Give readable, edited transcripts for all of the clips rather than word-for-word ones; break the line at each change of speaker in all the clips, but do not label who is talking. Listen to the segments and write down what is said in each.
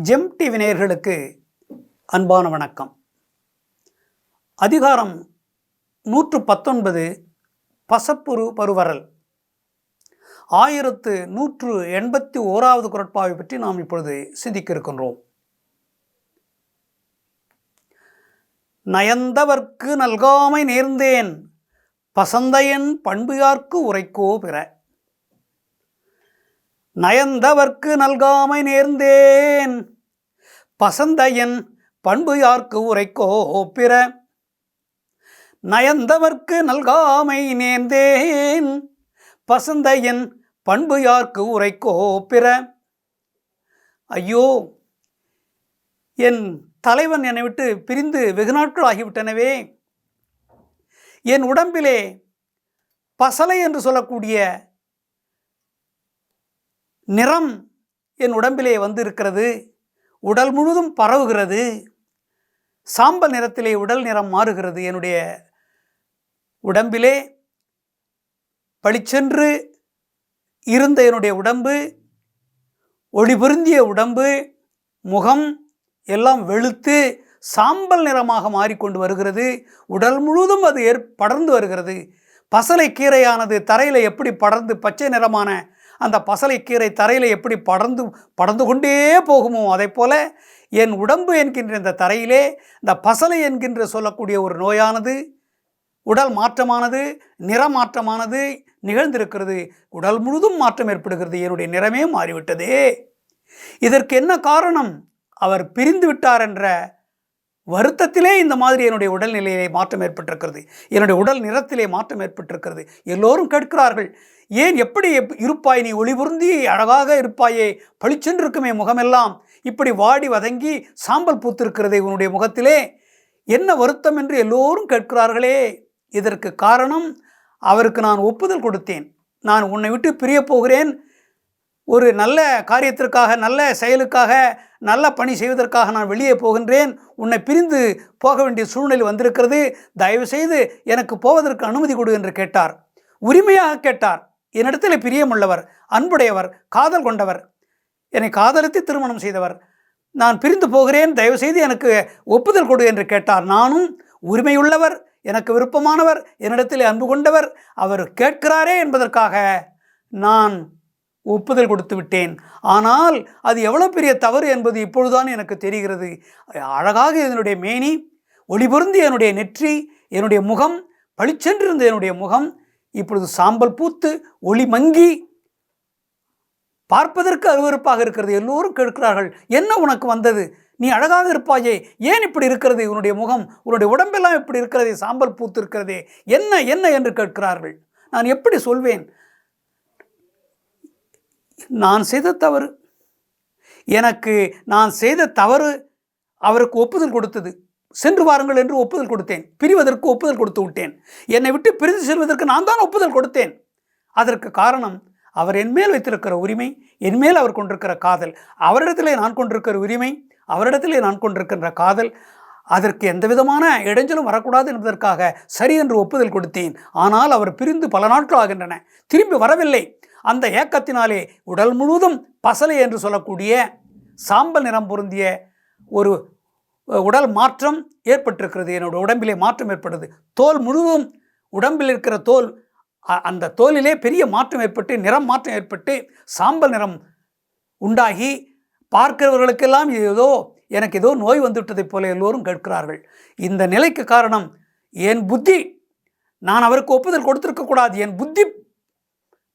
GeM TV நேயர்களுக்கு அன்பான வணக்கம். அதிகாரம் 119 பசப்புரு பருவரல் 1181வது குறட்பாவை பற்றி நாம் இப்பொழுது சிந்திக்க இருக்கின்றோம். நயந்தவர்க்கு நல்காமை நேர்ந்தேன் பசந்தையன் பண்புயார்க்கு உரைக்கோ பிற. நயந்தவர்க்கு நல்காமை நேர்ந்தேன் பசந்தையன் பண்பு யார்க்கு உரைக்கோ பிற. நயந்தவர்க்கு நல்காமை நேர்ந்தேன் பசந்தையன் பண்பு யார்க்கு உரைக்கோ பிற. ஐயோ, என் தலைவன் என்னை விட்டு பிரிந்து வெகு நாட்கள் ஆகிவிட்டனவே. என் உடம்பிலே பசலை என்று சொல்லக்கூடிய நிறம் என் உடம்பிலே வந்து இருக்கிறது. உடல் முழுதும் பரவுகிறது. சாம்பல் நிறத்திலே உடல் நிறம் மாறுகிறது. என்னுடைய உடம்பிலே பளிச்சென்று இருந்த என்னுடைய உடம்பு, ஒளி பொருந்திய உடம்பு, முகம் எல்லாம் வெளுத்து சாம்பல் நிறமாக மாறிக்கொண்டு வருகிறது. உடல் முழுதும் அது படர்ந்து வருகிறது. பசலை கீரையானது தரையில் எப்படி படர்ந்து பச்சை நிறமான அந்த பசலைக்கீரை தரையில் எப்படி படர்ந்து கொண்டே போகுமோ அதை போல என் உடம்பு என்கின்ற இந்த தரையிலே இந்த பசலை என்கின்ற சொல்லக்கூடிய ஒரு நோயானது, உடல் மாற்றமானது, நிறமாற்றமானது நிகழ்ந்திருக்கிறது. உடல் முழுதும் மாற்றம் ஏற்படுகிறது. என்னுடைய நிறமே மாறிவிட்டதே. இதற்கு என்ன காரணம்? அவர் பிரிந்து விட்டார் என்ற வருத்தத்திலே இந்த மாதிரி என்னுடைய உடல்நிலையிலே மாற்றம் ஏற்பட்டிருக்கிறது. என்னுடைய உடல் நிறத்திலே மாற்றம் ஏற்பட்டிருக்கிறது. எல்லோரும் கேட்கிறார்கள், ஏன் எப்படி இருப்பாய் நீ? ஒளி பொருந்தி அழகாக இருப்பாயே, பளிச்சென்றிருக்குமே முகமெல்லாம், இப்படி வாடி வதங்கி சாம்பல் பூத்திருக்கிறதே உன்னுடைய முகத்திலே, என்ன வருத்தம் என்று எல்லோரும் கேட்கிறார்களே. இதற்கு காரணம், அவருக்கு நான் ஒப்புதல் கொடுத்தேன். நான் உன்னை விட்டு பிரிய போகிறேன், ஒரு நல்ல காரியத்திற்காக, நல்ல செயலுக்காக, நல்ல பணி செய்வதற்காக நான் வெளியே போகின்றேன். உன்னை பிரிந்து போக வேண்டிய சூழ்நிலை வந்திருக்கிறது. தயவு செய்து எனக்கு போவதற்கு அனுமதி கொடு என்று கேட்டார். உரிமையாக கேட்டார். என்னிடத்தில் பிரியமுள்ளவர், அன்புடையவர், காதல் கொண்டவர், என்னை காதலித்து திருமணம் செய்தவர். நான் பிரிந்து போகிறேன், தயவு செய்து எனக்கு ஒப்புதல் கொடு என்று கேட்டார். நானும் உரிமையுள்ளவர், எனக்கு விருப்பமானவர், என்னிடத்தில் அன்பு கொண்டவர், அவர் கேட்கிறாரே என்பதற்காக நான் ஒப்புதல் கொடுத்து விட்டேன். ஆனால் அது எவ்வளோ பெரிய தவறு என்பது இப்பொழுதுதான் எனக்கு தெரிகிறது. அழகாக என்னுடைய மேனி, ஒளி பொருந்தி என்னுடைய நெற்றி, என்னுடைய முகம், பளிச்சென்றிருந்த என்னுடைய முகம் இப்பொழுது சாம்பல் பூத்து ஒளி மங்கி பார்ப்பதற்கு அருவருப்பாக இருக்கிறது. எல்லோரும் கேட்கிறார்கள், என்ன உனக்கு வந்தது? நீ அழகாக இருப்பாயே, ஏன் இப்படி இருக்கிறது உன்னுடைய முகம்? உன்னுடைய உடம்பெல்லாம் இப்படி இருக்கிறதே, சாம்பல் பூத்து இருக்கிறதே, என்ன என்ன என்று கேட்கிறார்கள். நான் எப்படி சொல்வேன்? நான் செய்த தவறு, நான் செய்த தவறு அவருக்கு ஒப்புதல் கொடுத்தது. சென்று வாருங்கள் என்று ஒப்புதல் கொடுத்தேன். பிரிவதற்கு ஒப்புதல் கொடுத்து விட்டேன். என்னை விட்டு பிரிந்து செல்வதற்கு நான் தான் ஒப்புதல் கொடுத்தேன். அதற்கு காரணம், அவர் என்மேல் வைத்திருக்கிற உரிமை, என்மேல் அவர் கொண்டிருக்கிற காதல், அவரிடத்திலே நான் கொண்டிருக்கிற உரிமை, அவரிடத்திலே நான் கொண்டிருக்கின்ற காதல், அதற்கு எந்த விதமான இடைஞ்சலும் வரக்கூடாது என்பதற்காக சரி என்று ஒப்புதல் கொடுத்தேன். ஆனால் அவர் பிரிந்து பல நாட்கள் ஆகின்றன, திரும்பி வரவில்லை. அந்த ஏக்கத்தினாலே உடல் முழுவதும் பசலை என்று சொல்லக்கூடிய சாம்பல் நிறம் பொருந்திய ஒரு உடல் மாற்றம் ஏற்பட்டிருக்கிறது. என்னுடைய உடம்பிலே மாற்றம் ஏற்பட்டது. தோல் முழுவதும், உடம்பில் இருக்கிற தோல், அந்த தோலிலே பெரிய மாற்றம் ஏற்பட்டு, நிறம் மாற்றம் ஏற்பட்டு சாம்பல் நிறம் உண்டாகி பார்க்கிறவர்களுக்கெல்லாம் எனக்கு ஏதோ நோய் வந்துவிட்டதைப் போல எல்லோரும் கேட்கிறார்கள். இந்த நிலைக்கு காரணம் என் புத்தி. நான் அவருக்கு ஒப்புதல் கொடுத்திருக்கக்கூடாது. என் புத்தி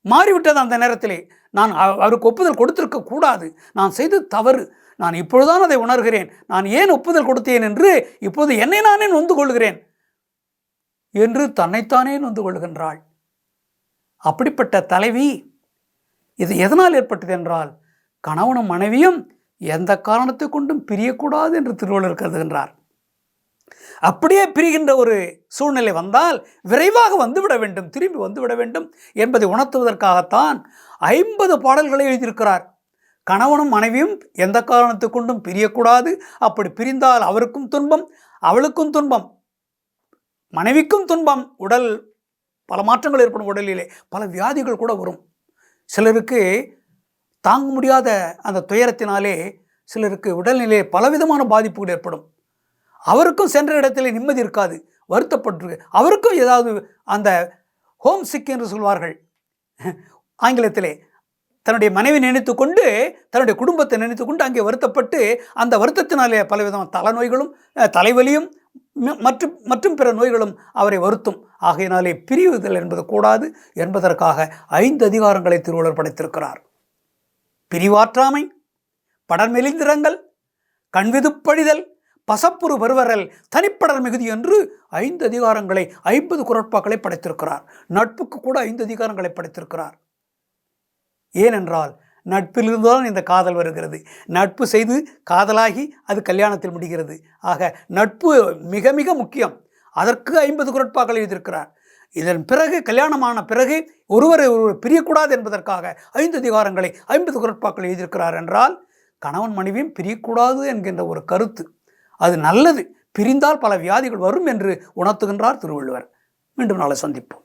மாறிவிட்டது. அந்த நேரத்திலே நான் அவருக்கு ஒப்புதல் கொடுத்திருக்க கூடாது. நான் செய்து தவறு. நான் இப்பொழுதுதான் அதை உணர்கிறேன். நான் ஏன் ஒப்புதல் கொடுத்தேன் என்று இப்போது என்னை நானே நொந்து கொள்கிறேன் என்று தன்னைத்தானே நொந்து கொள்கின்றாள். அப்படிப்பட்ட தலைவி. இது எதனால் ஏற்பட்டது என்றால், கணவனும் மனைவியும் எந்த காரணத்தை கொண்டும் பிரியக்கூடாது என்று திருவள்ளுவர் கருதுகின்றார். அப்படியே பிரிகின்ற ஒரு சூழ்நிலை வந்தால் விரைவாக வந்துவிட வேண்டும், திரும்பி வந்துவிட வேண்டும் என்பதை உணர்த்துவதற்காகத்தான் 50 பாடல்களை எழுதியிருக்கிறார். கணவனும் மனைவியும் எந்த காரணத்தை கொண்டும் பிரியக்கூடாது. அப்படி பிரிந்தால் அவருக்கும் துன்பம், அவளுக்கும் துன்பம், மனைவிக்கும் துன்பம். உடல் பல மாற்றங்கள் ஏற்படும். உடலிலே பல வியாதிகள் கூட வரும். சிலருக்கு தாங்க முடியாத அந்த துயரத்தினாலே சிலருக்கு உடல்நிலையில் பலவிதமான பாதிப்புகள் ஏற்படும். அவருக்கும் சென்ற இடத்திலே நிம்மதி இருக்காது, வருத்தப்பட்டிருக்கு. அவருக்கும் ஏதாவது அந்த ஹோம் சிக் என்று சொல்வார்கள் ஆங்கிலத்திலே, தன்னுடைய மனைவி நினைத்து கொண்டு தன்னுடைய குடும்பத்தை நினைத்து கொண்டு அங்கே வருத்தப்பட்டு அந்த வருத்தத்தினாலே பலவிதமான தலைநோய்களும் தலைவலியும் மற்றும் பிற நோய்களும் அவரை வருத்தும். ஆகையினாலே பிரிவுதல் என்பது கூடாது என்பதற்காக 5 அதிகாரங்களை திருவள்ளுவர் படைத்திருக்கிறார். பிரிவாற்றாமை, படர்மெலிந்திரங்கள், கண்விதுப்பழிதல், பசப்புரு வருவரல், தனிப்படர் மிகுதி என்று 5 அதிகாரங்களை 50 குறட்பாக்களை படைத்திருக்கிறார். நட்புக்கு கூட 5 அதிகாரங்களை படைத்திருக்கிறார். ஏனென்றால் நட்பிலிருந்துதான் இந்த காதல் வருகிறது. நட்பு செய்து காதலாகி அது கல்யாணத்தில் முடிகிறது. ஆக நட்பு மிக மிக முக்கியம். அதற்கு 50 குறட்பாக்கள் எழுதியிருக்கிறார். இதன் பிறகு கல்யாணமான பிறகு ஒருவரை பிரியக்கூடாது என்பதற்காக 5 அதிகாரங்களை 50 குறட்பாக்கள் எழுதியிருக்கிறார். என்றால் கணவன் மனைவியும் பிரியக்கூடாது என்கின்ற ஒரு கருத்து. அது நல்லது. பிரிந்தால் பல வியாதிகள் வரும் என்று உணர்த்துகின்றார் திருவள்ளுவர். மீண்டும் நாளை சந்திப்போம்.